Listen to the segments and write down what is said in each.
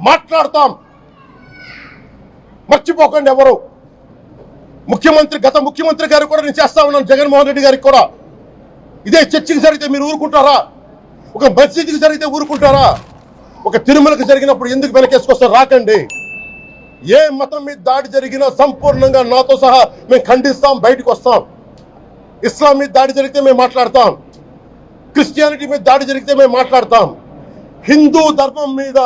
మాట్లాడతాం. మర్చిపోకండి ఎవరు. గత ముఖ్యమంత్రి గారు కూడా నేను చేస్తా ఉన్నాను, జగన్మోహన్ రెడ్డి గారికి కూడా. ఇదే చర్చికి జరిగితే మీరు ఊరుకుంటారా? ఒక మసీదుకి జరిగితే ఊరుకుంటారా? ఒక తిరుమలకి జరిగినప్పుడు ఎందుకు వెనకేసుకొస్తారు? రాకండి. ఏ మతం మీద దాడి జరిగినా సంపూర్ణంగా నాతో సహా మేము ఖండిస్తాం, బయటకు వస్తాం. ఇస్లాం మీద దాడి జరిగితే మేము మాట్లాడతాం, క్రిస్టియానిటీ మీద దాడి జరిగితే మేము మాట్లాడతాం, హిందూ ధర్మం మీద,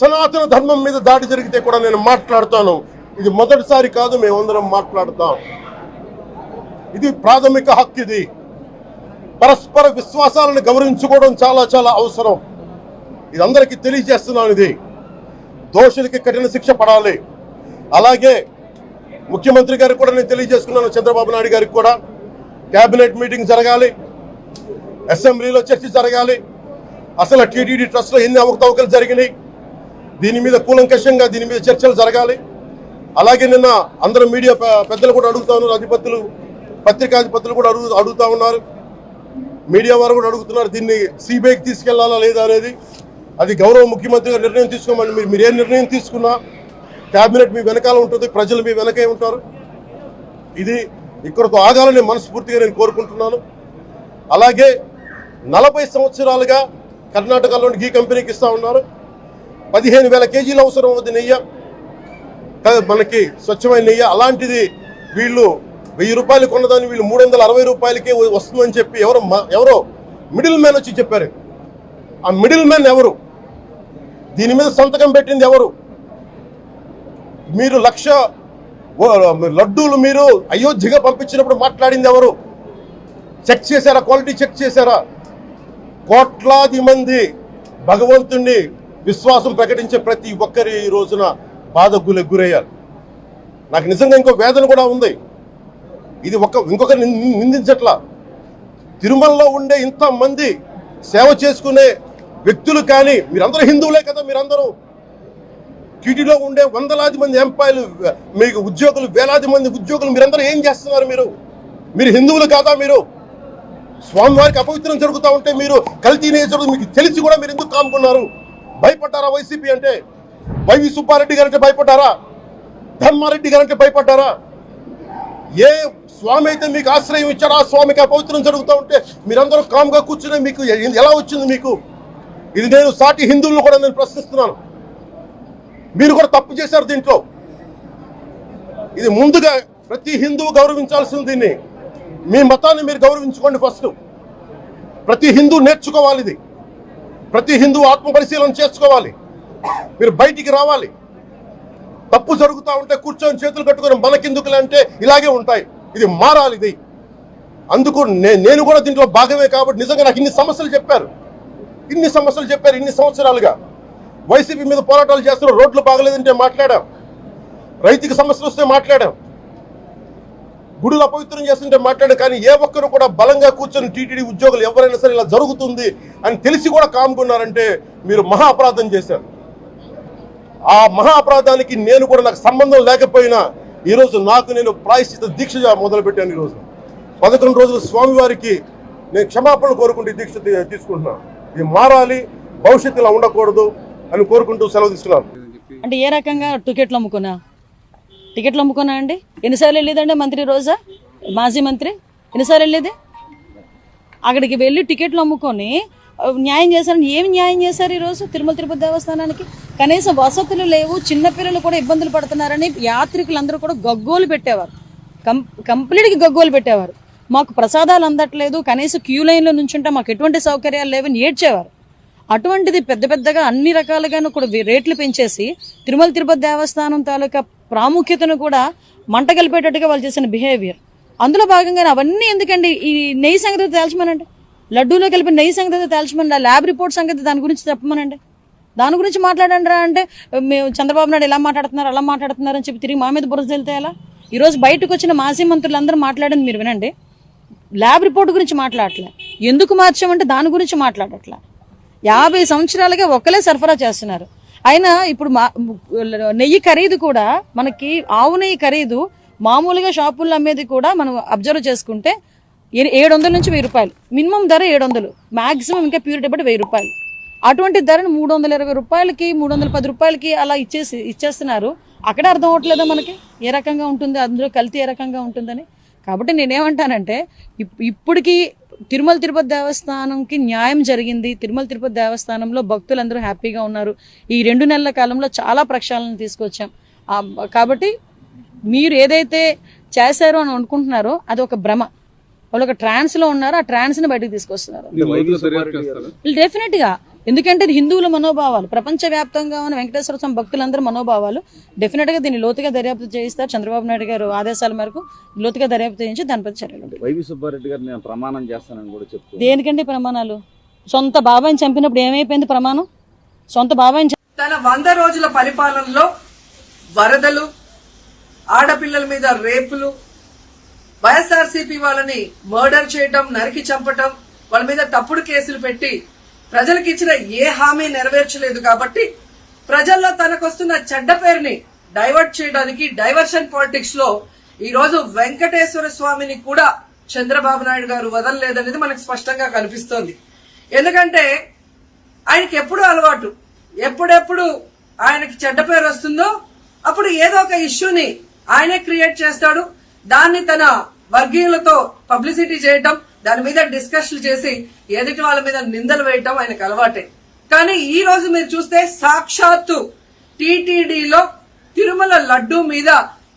సనాతన ధర్మం మీద దాడి జరిగితే కూడా నేను మాట్లాడతాను. ఇది మొదటిసారి కాదు, మేమందరం మాట్లాడతాం. ఇది ప్రాథమిక హక్కు. ఇది పరస్పర విశ్వాసాలను గౌరవించుకోవడం చాలా చాలా అవసరం. ఇది అందరికీ తెలియజేస్తున్నాను. ఇది దోషులకి కఠిన శిక్ష పడాలి. అలాగే ముఖ్యమంత్రి గారికి కూడా నేను తెలియజేసుకున్నాను, చంద్రబాబు నాయుడు గారికి కూడా కేబినెట్ మీటింగ్ జరగాలి, అసెంబ్లీలో చర్చ జరగాలి. అసలు టీటీడీ ట్రస్ట్లో ఎన్ని అవకతవకలు జరిగినాయి, దీని మీద కూలంకషంగా దీని మీద చర్చలు జరగాలి. అలాగే నిన్న అందరూ మీడియా పెద్దలు కూడా అడుగుతా ఉన్నారు, అధిపతులు, పత్రికాధిపతులు కూడా అడుగుతా ఉన్నారు, మీడియా వారు కూడా అడుగుతున్నారు, దీన్ని సిబిఐకి తీసుకెళ్లాలా లేదా అనేది. అది గౌరవ ముఖ్యమంత్రి గారు నిర్ణయం తీసుకోమని. మీరు ఏ నిర్ణయం తీసుకున్నా కేబినెట్ మీ వెనకాల ఉంటుంది, ప్రజలు మీ వెనకే ఉంటారు. ఇది ఇక్కడతో ఆగాలని మనస్ఫూర్తిగా నేను కోరుకుంటున్నాను. అలాగే 40 సంవత్సరాలుగా కర్ణాటకలోని గీ కంపెనీకి ఇస్తా ఉన్నారు. 15,000 కేజీలు అవసరం అవుతుంది నెయ్యి, మనకి స్వచ్ఛమైన నెయ్యి. అలాంటిది వీళ్ళు 1000 రూపాయలు కొన్నదాన్ని వీళ్ళు 360 రూపాయలకే వస్తుందని చెప్పి ఎవరో మిడిల్ మ్యాన్ వచ్చి చెప్పారు. ఆ మిడిల్ మ్యాన్ ఎవరు? దీని మీద సంతకం పెట్టింది ఎవరు? మీరు 1,00,000 లడ్డూలు మీరు అయోధ్యగా పంపించినప్పుడు మాట్లాడింది ఎవరు? చెక్ చేశారా? క్వాలిటీ చెక్ చేశారా? కోట్లాది మంది భగవంతుణ్ణి విశ్వాసం ప్రకటించే ప్రతి ఒక్కరి ఈ రోజున బాధకు గురయ్యారు. నాకు నిజంగా ఇంకో వేదన కూడా ఉంది. ఇది ఇంకొకరు నిందించట్లా. తిరుమలలో ఉండే ఇంతమంది సేవ చేసుకునే వ్యక్తులు కానీ మీరందరూ హిందువులే కదా. మీరందరూ టీటీలో ఉండే వందలాది మంది ఎంప్లాయీలు, మీకు ఉద్యోగులు, వేలాది మంది ఉద్యోగులు, మీరందరూ ఏం చేస్తున్నారు? మీరు హిందువులు కాదా? మీరు స్వామివారికి అపవిత్రం జరుగుతూ ఉంటే మీరు కల్తీ జరుగుతుంది మీకు తెలిసి కూడా మీరు ఎందుకు కాముకున్నారు? భయపడ్డారా? వైసీపీ అంటే వైవి సుబ్బారెడ్డి గారంటే భయపడ్డారా? ధర్మారెడ్డి గారంటే భయపడ్డారా? ఏ స్వామి అయితే మీకు ఆశ్రయం ఇచ్చారో ఆ స్వామికి అపవిత్రం జరుగుతూ ఉంటే మీరందరూ కామ్గా కూర్చునే మీకు ఎలా వచ్చింది? మీకు ఇది నేను సాటి హిందువులను కూడా నేను ప్రశ్నిస్తున్నాను. మీరు కూడా తప్పు చేశారు దీంట్లో. ఇది ముందుగా ప్రతి హిందువు గౌరవించాల్సింది. దీన్ని మీ మతాన్ని మీరు గౌరవించుకోండి ఫస్ట్. ప్రతి హిందువు నేర్చుకోవాలి. ఇది ప్రతి హిందువు ఆత్మ పరిశీలన చేసుకోవాలి. మీరు బయటికి రావాలి. తప్పు జరుగుతూ ఉంటే కూర్చొని చేతులు కట్టుకొని మనకెందుకులే అంటే ఇలాగే ఉంటాయి. ఇది మారాలి. ఇది అందుకు నేను కూడా దీంట్లో భాగమే. కాబట్టి నిజంగా నాకు ఇన్ని సమస్యలు చెప్పారు ఇన్ని సంవత్సరాలుగా. వైసీపీ మీద పోరాటాలు చేస్తున్న, రోడ్లు బాగలేదంటే మాట్లాడాం, రైతుకి సమస్యలు వస్తే మాట్లాడాం, గుడులు అపవిత్రం చేస్తుంటే మాట్లాడాం. కానీ ఏ ఒక్కరు కూడా బలంగా కూర్చొని టీటీడీ ఉద్యోగులు ఎవరైనా సరే ఇలా జరుగుతుంది అని తెలిసి కూడా కాముకున్నారంటే మీరు మహా అపరాధం చేశారు. ఆ మహా అపరాధానికి నేను కూడా నాకు సంబంధం లేకపోయినా ఈరోజు నేను ప్రాయశ్చిత దీక్ష మొదలుపెట్టాను. ఈరోజు 11 రోజులు స్వామివారికి నేను క్షమాపణలు కోరుకుంటూ దీక్ష తీసుకుంటున్నాను. ఇది మారాలి, భవిష్యత్తులో ఉండకూడదు అని కోరుకుంటూ సెలవు తీసుకున్నాను. అంటే ఏ రకంగా టికెట్లు అమ్ముకున్నా అండి? ఎన్నిసార్లు వెళ్ళేదండి మంత్రి రోజా, మాజీ మంత్రి? ఎన్నిసార్లు వెళ్ళేది? అక్కడికి వెళ్ళి టికెట్లు అమ్ముకొని న్యాయం చేశారని ఏమి న్యాయం చేశారు ఈరోజు తిరుమల తిరుపతి దేవస్థానానికి? కనీసం వసతులు లేవు, చిన్నపిల్లలు కూడా ఇబ్బందులు పడుతున్నారని యాత్రికులందరూ కూడా గగ్గోలు పెట్టేవారు, కంప్లీట్గా గగ్గోలు పెట్టేవారు. మాకు ప్రసాదాలు అందట్లేదు, కనీసం క్యూ లైన్లో నుంచుంటే మాకు ఎటువంటి సౌకర్యాలు లేవని ఏడ్చేవారు. అటువంటిది పెద్దగా అన్ని రకాలుగాను కూడా రేట్లు పెంచేసి తిరుమల తిరుపతి దేవస్థానం తాలూకా ప్రాముఖ్యతను కూడా మంట కలిపేటట్టుగా వాళ్ళు చేసిన బిహేవియర్. అందులో భాగంగానే అవన్నీ ఎందుకండి? ఈ నెయ్యి సంగతి తేల్చమనండి, లడ్డూలో కలిపి నెయ్యి సంగతి తేల్చమని, ల్యాబ్ రిపోర్ట్ సంగతి దాని గురించి చెప్పమనండి, దాని గురించి మాట్లాడండి రా అంటే మేము చంద్రబాబు నాయుడు ఇలా మాట్లాడుతున్నారు అలా మాట్లాడుతున్నారు అని చెప్పి తిరిగి మా మీద బురద వెళ్తే ఎలా? ఈరోజు బయటకు వచ్చిన మాజీ మంత్రులు అందరూ మాట్లాడింది మీరు వినండి. ల్యాబ్ రిపోర్ట్ గురించి మాట్లాడట్లే, ఎందుకు మార్చామంటే దాని గురించి మాట్లాడట్లే. 50 సంవత్సరాలుగా ఒక్కలే సరఫరా చేస్తున్నారు. అయినా ఇప్పుడు నెయ్యి ఖరీదు కూడా మనకి, ఆవు నెయ్యి ఖరీదు మామూలుగా షాపుల్లో అమ్మేది కూడా మనం అబ్జర్వ్ చేసుకుంటే 700 నుంచి 1000 రూపాయలు మినిమం ధర, 700 మాక్సిమం ఇంకా ప్యూరిటీ బట్టి 1000 రూపాయలు. అటువంటి ధరను 320 రూపాయలకి 310 రూపాయలకి అలా ఇచ్చేస్తున్నారు. అక్కడే అర్థం అవ్వట్లేదా మనకి ఏ రకంగా ఉంటుంది, అందులో కల్తీ ఏ రకంగా ఉంటుందని. కాబట్టి నేనేమంటానంటే ఇప్పటికి తిరుమల తిరుపతి దేవస్థానంకి న్యాయం జరిగింది. తిరుమల తిరుపతి దేవస్థానంలో భక్తులందరూ హ్యాపీగా ఉన్నారు. ఈ 2 నెలల కాలంలో చాలా ప్రక్షాళన తీసుకొచ్చాం. కాబట్టి మీరు ఏదైతే చేశారో అని అనుకుంటున్నారో అది ఒక భ్రమ. వాళ్ళు ఒక ట్రాన్స్లో ఉన్నారు, ఆ ట్రాన్స్ని బయటకు తీసుకొస్తున్నారు. డెఫినెట్గా, ఎందుకంటే ఇది హిందువుల మనోభావాలు, ప్రపంచవ్యాప్తంగా ఉన్న వెంకటేశ్వర స్వామి భక్తులందరూ మనోభావాలు. డెఫినెట్గా దీన్ని లోతుగా దర్యాప్తు చేయిస్తారు. చంద్రబాబు నాయుడు గారు ఆదేశాల మేరకు లోతుగా దర్యాప్తు చేయించి దానిపై చర్యలు ఉంటాయి. వైవి సుబ్బారెడ్డి గారు నేను ప్రమాణం చేస్తానని కూడా చెప్తాను. దేనికంటే ప్రమాణాలు? సొంత బాబాయిని చంపినప్పుడు ఏమైపోయింది ప్రమాణం? సొంత బాబాయిని తన 100 రోజుల పరిపాలనలో వరదలు, ఆడపిల్లల మీద రేపులు, వైఎస్ఆర్సీపీ వాళ్ళని మర్డర్ చేయటం, నరికి చంపటం, వాళ్ళ మీద తప్పుడు కేసులు పెట్టి ప్రజలకు ఇచ్చిన ఏ హామీ నెరవేర్చలేదు. కాబట్టి ప్రజల్లో తనకొస్తున్న చెడ్డ పేరుని డైవర్ట్ చేయడానికి డైవర్షన్ పాలిటిక్స్ లో ఈ రోజు వెంకటేశ్వర స్వామిని కూడా చంద్రబాబు నాయుడు గారు వదలలేదనేది మనకు స్పష్టంగా కనిపిస్తోంది. ఎందుకంటే ఆయనకి ఎప్పుడు అలవాటు, ఎప్పుడెప్పుడు ఆయనకి చెడ్డ పేరు వస్తుందో అప్పుడు ఏదో ఒక ఇష్యూని ఆయనే క్రియేట్ చేస్తాడు. దాన్ని తన వర్గీయులతో పబ్లిసిటీ చేయటం, దాని మీద డిస్కషన్లు చేసి ఎదుటి వాళ్ళ మీద నిందలు వేయటం ఆయనకు అలవాటే. కానీ ఈ రోజు మీరు చూస్తే సాక్షాత్తు టీటీడీలో తిరుమల లడ్డూ మీద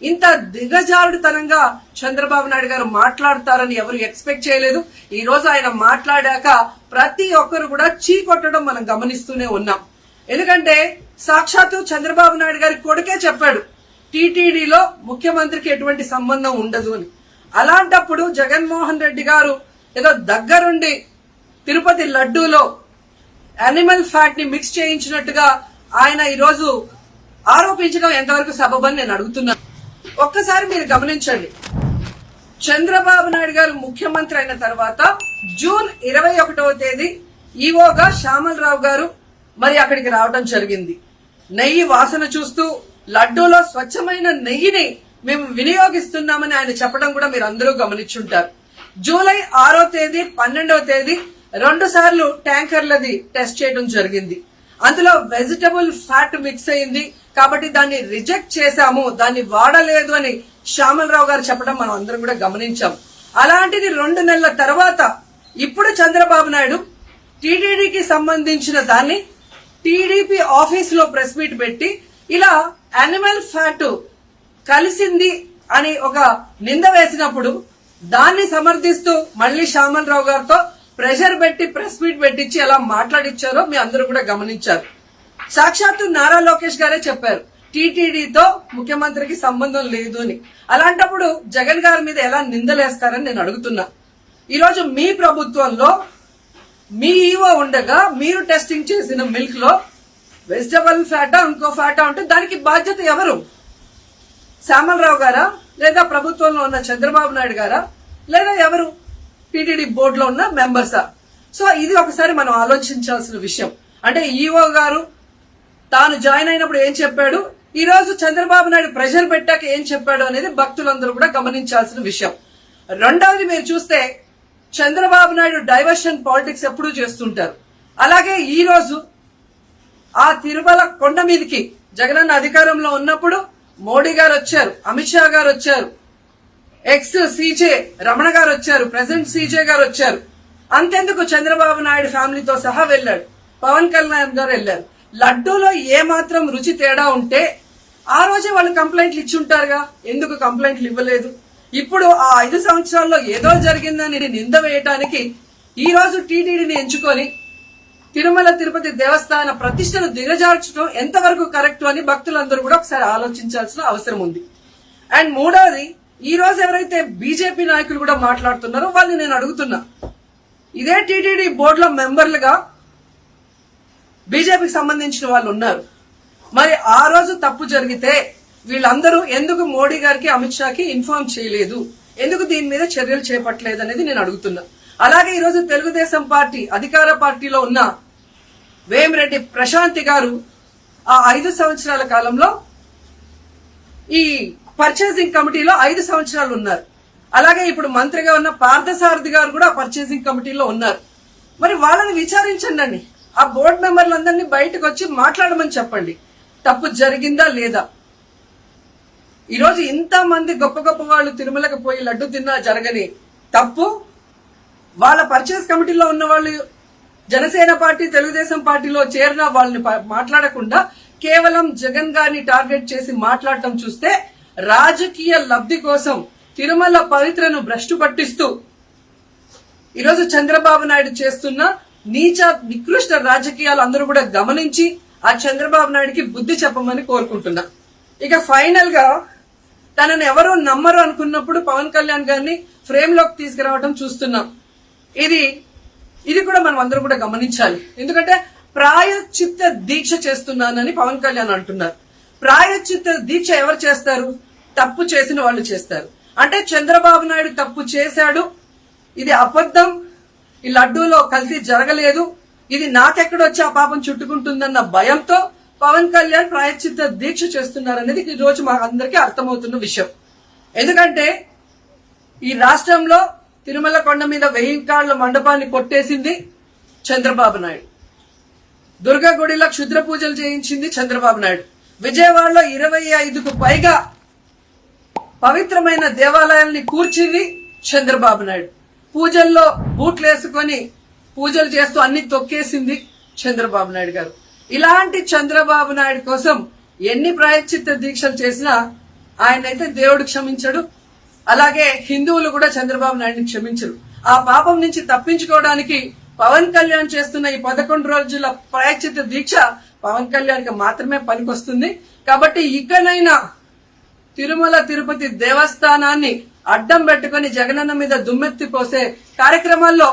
ఇంత దిగజారుడుతనంగా చంద్రబాబు నాయుడు గారు మాట్లాడతారని ఎవరు ఎక్స్పెక్ట్ చేయలేదు. ఈ రోజు ఆయన మాట్లాడాక ప్రతి ఒక్కరు కూడా చీకొట్టడం మనం గమనిస్తూనే ఉన్నాం. ఎందుకంటే సాక్షాత్తు చంద్రబాబు నాయుడు గారి కొడుకే చెప్పాడు టీటీడీలో ముఖ్యమంత్రికి ఎటువంటి సంబంధం ఉండదు అని. అలాంటప్పుడు జగన్మోహన్ రెడ్డి గారు ఏదో దగ్గరుండి తిరుపతి లడ్డూలో యానిమల్ ఫ్యాట్ ని మిక్స్ చేయించినట్టుగా ఆయన ఈరోజు ఆరోపించడం ఎంతవరకు సబబని నేను అడుగుతున్నాను. ఒక్కసారి మీరు గమనించండి, చంద్రబాబు నాయుడు గారు ముఖ్యమంత్రి అయిన తర్వాత జూన్ 21వ తేదీ ఈవోగా శ్యామలరావు గారు మరి అక్కడికి రావడం జరిగింది. నెయ్యి వాసన చూస్తూ లడ్డూలో స్వచ్ఛమైన నెయ్యిని మేము వినియోగిస్తున్నామని ఆయన చెప్పడం కూడా మీరు అందరూ గమనించుంటారు. జూలై 6వ తేదీ 12వ తేదీ 2 సార్లు ట్యాంకర్లది టెస్ట్ చేయడం జరిగింది. అందులో వెజిటబుల్ ఫ్యాట్ మిక్స్ అయింది కాబట్టి దాన్ని రిజెక్ట్ చేశాము, దాన్ని వాడలేదు అని శ్యామలరావు గారు చెప్పడం మనం అందరం కూడా గమనించాం. అలాంటిది 2 నెలల తర్వాత ఇప్పుడు చంద్రబాబు నాయుడు టీటీడీకి సంబంధించిన దాన్ని టీడీపీ ఆఫీస్ లో ప్రెస్ మీట్ పెట్టి ఇలా యానిమల్ ఫ్యాట్ కలిసింది అని ఒక నింద వేసినప్పుడు దాన్ని సమర్థిస్తూ మళ్లీ శ్యామలరావు గారితో ప్రెషర్ పెట్టి ప్రెస్ మీట్ పెట్టించి ఎలా మాట్లాడిచ్చారో మీ అందరూ కూడా గమనించారు. సాక్షాత్తు నారా లోకేష్ గారే చెప్పారు టీటీడీతో ముఖ్యమంత్రికి సంబంధం లేదు అని. అలాంటప్పుడు జగన్ గారి మీద ఎలా నిందలేస్తారని నేను అడుగుతున్నా. ఈరోజు మీ ప్రభుత్వంలో మీ ఈవో ఉండగా మీరు టెస్టింగ్ చేసిన మిల్క్ లో వెజిటబుల్ ఫ్యాటా ఇంకో ఫ్యాటా ఉంటే దానికి బాధ్యత ఎవరు? శ్యామలరావు గారా, లేదా ప్రభుత్వంలో ఉన్న చంద్రబాబు నాయుడు గారా, లేదా ఎవరు? టీటీడీ బోర్డులో ఉన్న మెంబర్సా? సో ఇది ఒకసారి మనం ఆలోచించాల్సిన విషయం. అంటే ఈవో గారు తాను జాయిన్ అయినప్పుడు ఏం చెప్పాడు, ఈ రోజు చంద్రబాబు నాయుడు ప్రెషర్ పెట్టాక ఏం చెప్పాడు అనేది భక్తులందరూ కూడా గమనించాల్సిన విషయం. రెండవది మీరు చూస్తే చంద్రబాబు నాయుడు డైవర్షన్ పాలిటిక్స్ ఎప్పుడూ చేస్తుంటారు. అలాగే ఈ రోజు ఆ తిరుమల కొండ మీదకి జగనన్న అధికారంలో ఉన్నప్పుడు మోడీ గారు వచ్చారు, అమిత్ షా గారు వచ్చారు, ఎక్స్ సీజే రమణ గారు వచ్చారు, ప్రెసిడెంట్ సీజే గారు వచ్చారు. అంతెందుకు చంద్రబాబు నాయుడు ఫ్యామిలీతో సహా వెళ్లాడు, పవన్ కళ్యాణ్ గారు వెళ్లారు. లడ్డూలో ఏ మాత్రం రుచి తేడా ఉంటే ఆ రోజే వాళ్ళు కంప్లైంట్లు ఇచ్చుంటారుగా, ఎందుకు కంప్లైంట్లు ఇవ్వలేదు? ఇప్పుడు ఆ 5 సంవత్సరాల్లో ఏదో జరిగిందని నింద వేయటానికి ఈ రోజు టీటీడీని ఎంచుకొని తిరుమల తిరుపతి దేవస్థాన ప్రతిష్టను దిగజార్చడం ఎంతవరకు కరెక్ట్ అని భక్తులందరూ కూడా ఒకసారి ఆలోచించాల్సిన అవసరం ఉంది. అండ్ మూడవది, ఈ రోజు ఎవరైతే బీజేపీ నాయకులు కూడా మాట్లాడుతున్నారో వాళ్ళని నేను అడుగుతున్నా, ఇదే టీటీడీ బోర్డులో మెంబర్లుగా బీజేపీకి సంబంధించిన వాళ్ళు ఉన్నారు. మరి ఆ రోజు తప్పు జరిగితే వీళ్ళందరూ ఎందుకు మోడీ గారికి అమిత్ షాకి ఇన్ఫార్మ్ చేయలేదు, ఎందుకు దీని మీద చర్యలు చేపట్టలేదు అనేది నేను అడుగుతున్నా. అలాగే ఈరోజు తెలుగుదేశం పార్టీ అధికార పార్టీలో ఉన్న వేమిరెడ్డి ప్రశాంతి గారు ఆ 5 సంవత్సరాల కాలంలో ఈ పర్చేసింగ్ కమిటీలో 5 సంవత్సరాలు ఉన్నారు. అలాగే ఇప్పుడు మంత్రిగా ఉన్న పార్థసారథి గారు కూడా పర్చేసింగ్ కమిటీలో ఉన్నారు. మరి వాళ్ళని విచారించండి. ఆ బోర్డు మెంబర్లందరినీ బయటకు వచ్చి మాట్లాడమని చెప్పండి. తప్పు జరిగిందా లేదా? ఈరోజు ఇంత మంది గొప్ప గొప్ప వాళ్ళు తిరుమలకు పోయి లడ్డు తిన్నా జరగని తప్పు వాళ్ళ పర్చేస్ కమిటీలో ఉన్న వాళ్ళు జనసేన పార్టీ తెలుగుదేశం పార్టీలో చేరిన వాళ్ళని మాట్లాడకుండా కేవలం జగన్ గారిని టార్గెట్ చేసి మాట్లాడటం చూస్తే రాజకీయ లబ్ధి కోసం తిరుమల పవిత్రను భ్రష్టు పట్టిస్తూ ఈరోజు చంద్రబాబు నాయుడు చేస్తున్న నీచ నికృష్ట రాజకీయాలు అందరూ కూడా గమనించి ఆ చంద్రబాబు నాయుడికి బుద్ధి చెప్పమని కోరుకుంటున్నా. ఇక ఫైనల్ గా తనను ఎవరూ నమ్మరు అనుకున్నప్పుడు పవన్ కళ్యాణ్ గారిని ఫ్రేమ్ లోకి తీసుకురావడం చూస్తున్నాం. ఇది కూడా మనం అందరూ కూడా గమనించాలి. ఎందుకంటే ప్రాయశ్చిత్త దీక్ష చేస్తున్నానని పవన్ కళ్యాణ్ అంటున్నారు. ప్రాయశ్చిత్త దీక్ష ఎవరు చేస్తారు? తప్పు చేసిన వాళ్ళు చేస్తారు. అంటే చంద్రబాబు నాయుడు తప్పు చేశాడు, ఇది అబద్ధం, ఈ లడ్డూలో కల్తీ జరగలేదు, ఇది నాకెక్కడొచ్చి ఆ పాపం చుట్టుకుంటుందన్న భయంతో పవన్ కళ్యాణ్ ప్రాయశ్చిత్త దీక్ష చేస్తున్నారనేది ఈ రోజు మా అందరికీ అర్థమవుతున్న విషయం. ఎందుకంటే ఈ రాష్ట్రంలో తిరుమల కొండ మీద 1000 కాళ్ల మండపాన్ని కొట్టేసింది చంద్రబాబు నాయుడు. దుర్గా గుడిలో క్షుద్ర పూజలు చేయించింది చంద్రబాబు నాయుడు. విజయవాడలో 25కు పైగా పవిత్రమైన దేవాలయాల్ని కూర్చింది చంద్రబాబు నాయుడు. పూజల్లో బూట్లు వేసుకొని పూజలు చేస్తూ అన్ని తొక్కేసింది చంద్రబాబు నాయుడు గారు. ఇలాంటి చంద్రబాబు నాయుడు కోసం ఎన్ని ప్రాయశ్చిత్త దీక్షలు చేసినా ఆయనైతే దేవుడు క్షమించడు, అలాగే హిందువులు కూడా చంద్రబాబు నాయుడిని క్షమించరు. ఆ పాపం నుంచి తప్పించుకోవడానికి పవన్ కళ్యాణ్ చేస్తున్న ఈ 11 రోజుల ప్రాయశ్చిత్త దీక్ష పవన్ కళ్యాణ్ కి మాత్రమే పనికొస్తుంది. కాబట్టి ఇకనైనా తిరుమల తిరుపతి దేవస్థానాన్ని అడ్డం పెట్టుకుని జగనన్న మీద దుమ్మెత్తి పోసే కార్యక్రమాల్లో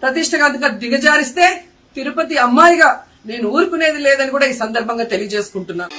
ప్రతిష్టగా దిగజారిస్తే తిరుపతి అమ్మాయిగా నేను ఊరుకునేది లేదని కూడా ఈ సందర్భంగా తెలియజేసుకుంటున్నాను.